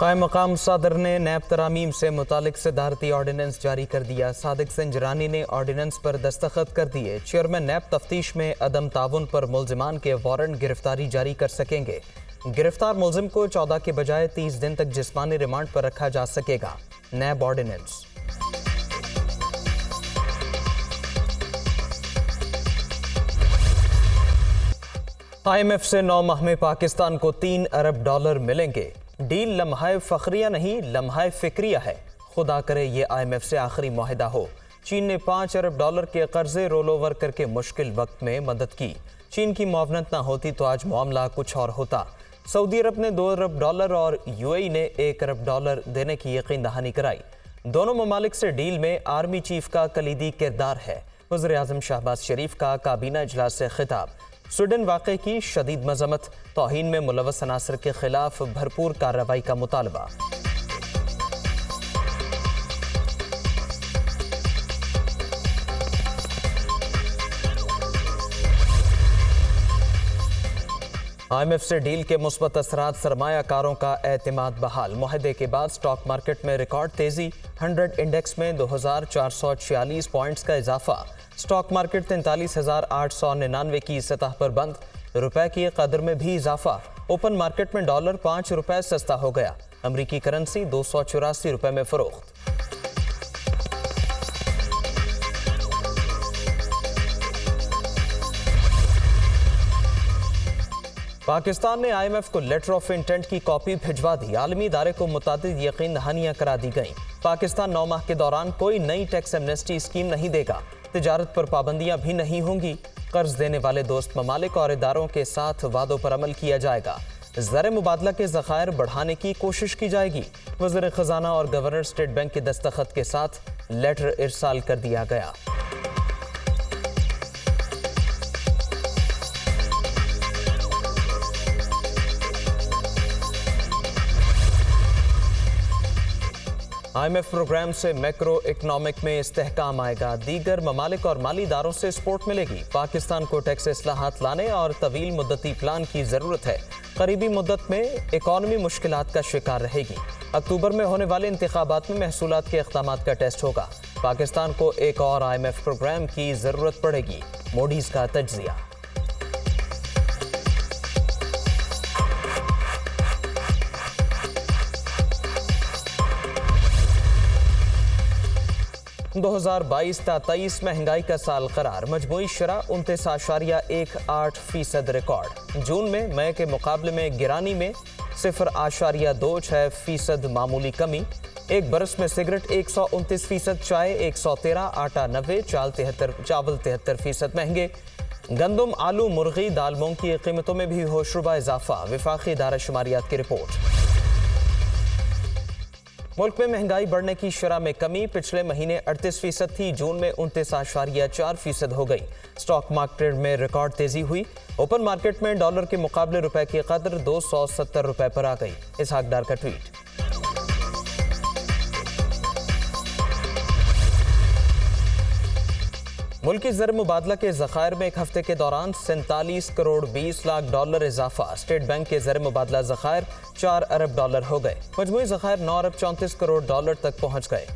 قائم مقام صدر نے نیب ترامیم سے متعلق صدارتی آرڈیننس جاری کر دیا۔ صادق سنجرانی نے آرڈیننس پر دستخط کر دیے۔ چیئرمین نیب تفتیش میں عدم تعاون پر ملزمان کے وارنٹ گرفتاری جاری کر سکیں گے۔ گرفتار ملزم کو 14 کے بجائے 30 دن تک جسمانی ریمانڈ پر رکھا جا سکے گا۔ نیب آرڈیننس IMF سے 9 ماہ میں پاکستان کو $3 ارب ملیں گے۔ ڈیل لمحہ فخریہ نہیں، لمحہ فکریہ ہے۔ خدا کرے یہ IMF سے آخری معاہدہ ہو۔ چین نے $5 ارب کے قرضے رول اوور کر کے مشکل وقت میں مدد کی۔ چین کی معاونت نہ ہوتی تو آج معاملہ کچھ اور ہوتا۔ سعودی عرب نے $2 ارب اور UAE نے $1 ارب دینے کی یقین دہانی کرائی۔ دونوں ممالک سے ڈیل میں آرمی چیف کا کلیدی کردار ہے۔ وزیر اعظم شہباز شریف کا کابینہ اجلاس سے خطاب۔ سویڈن واقعے کی شدید مذمت، توہین میں ملوث عناصر کے خلاف بھرپور کارروائی کا مطالبہ۔ IMF سے ڈیل کے مثبت اثرات، سرمایہ کاروں کا اعتماد بحال۔ معاہدے کے بعد سٹاک مارکیٹ میں ریکارڈ تیزی، 100 انڈیکس میں 2446 پوائنٹس کا اضافہ۔ سٹاک مارکیٹ 43,899 کی سطح پر بند۔ روپے کی قدر میں بھی اضافہ۔ اوپن مارکیٹ میں ڈالر $5 سستا ہو گیا۔ امریکی کرنسی $284 میں فروخت۔ پاکستان نے IMF کو لیٹر آف انٹینٹ کی کاپی بھجوا دی۔ عالمی ادارے کو متعدد یقین دہانیاں کرا دی گئیں۔ پاکستان 9 ماہ کے دوران کوئی نئی ٹیکس ایمنسٹی اسکیم نہیں دے گا۔ تجارت پر پابندیاں بھی نہیں ہوں گی۔ قرض دینے والے دوست ممالک اور اداروں کے ساتھ وعدوں پر عمل کیا جائے گا۔ زر مبادلہ کے ذخائر بڑھانے کی کوشش کی جائے گی۔ وزیر خزانہ اور گورنر اسٹیٹ بینک کے دستخط کے ساتھ لیٹر ارسال کر دیا گیا۔ IMF پروگرام سے میکرو اکنامک میں استحکام آئے گا۔ دیگر ممالک اور مالی اداروں سے سپورٹ ملے گی۔ پاکستان کو ٹیکس اصلاحات لانے اور طویل مدتی پلان کی ضرورت ہے۔ قریبی مدت میں اکانومی مشکلات کا شکار رہے گی۔ اکتوبر میں ہونے والے انتخابات میں محصولات کے اقدامات کا ٹیسٹ ہوگا۔ پاکستان کو ایک اور IMF پروگرام کی ضرورت پڑے گی۔ موڈیز کا تجزیہ۔ 2022-23 مہنگائی کا سال قرار۔ مجموعی شرح 29.18% ریکارڈ۔ جون میں مئی کے مقابلے میں گرانی میں 0.26% معمولی کمی۔ ایک برس میں سگریٹ 129%، چائے 113، آٹا 90، چاول 73% مہنگے۔ گندم، آلو، مرغی، دال، مونگ کی قیمتوں میں بھی ہوشربا اضافہ۔ وفاقی ادارہ شماریات کی رپورٹ۔ ملک میں مہنگائی بڑھنے کی شرح میں کمی۔ پچھلے مہینے 38% تھی، جون میں 29.4% ہو گئی۔ سٹاک مارکیٹ میں ریکارڈ تیزی ہوئی۔ اوپن مارکیٹ میں ڈالر کے مقابلے روپے کی قدر $270 پر آ گئی۔ اسحاق ڈار کا ٹویٹ۔ ملکی زر مبادلہ کے ذخائر میں ایک ہفتے کے دوران 47 کروڑ 20 لاکھ ڈالر اضافہ۔ اسٹیٹ بینک کے زر مبادلہ ذخائر $4 ارب ہو گئے۔ مجموعی ذخائر 9 ارب 34 کروڑ ڈالر تک پہنچ گئے۔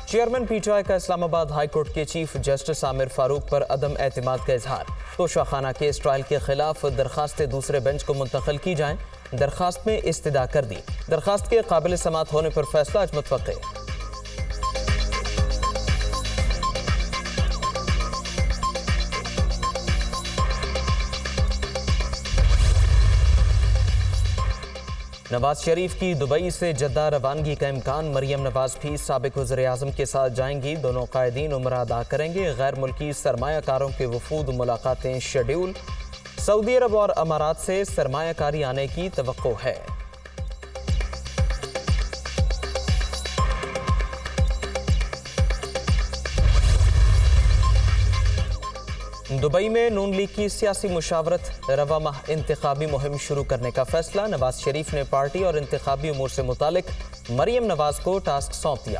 چیئرمین PTI کا اسلام آباد ہائی کورٹ کے چیف جسٹس عامر فاروق پر عدم اعتماد کا اظہار۔ توشہ خانہ کیس ٹرائل کے خلاف درخواستیں دوسرے بینچ کو منتقل کی جائیں۔ درخواست میں استدعا کر دی۔ درخواست کے قابل سماعت ہونے پر فیصلہ آج متوقع۔ نواز شریف کی دبئی سے جدہ روانگی کا امکان۔ مریم نواز بھی سابق وزیر اعظم کے ساتھ جائیں گی۔ دونوں قائدین عمرہ ادا کریں گے۔ غیر ملکی سرمایہ کاروں کے وفود ملاقاتیں شیڈول۔ سعودی عرب اور امارات سے سرمایہ کاری آنے کی توقع ہے۔ دبئی میں نون لیگ کی سیاسی مشاورت، رواں ماہ انتخابی مہم شروع کرنے کا فیصلہ۔ نواز شریف نے پارٹی اور انتخابی امور سے متعلق مریم نواز کو ٹاسک سونپ دیا۔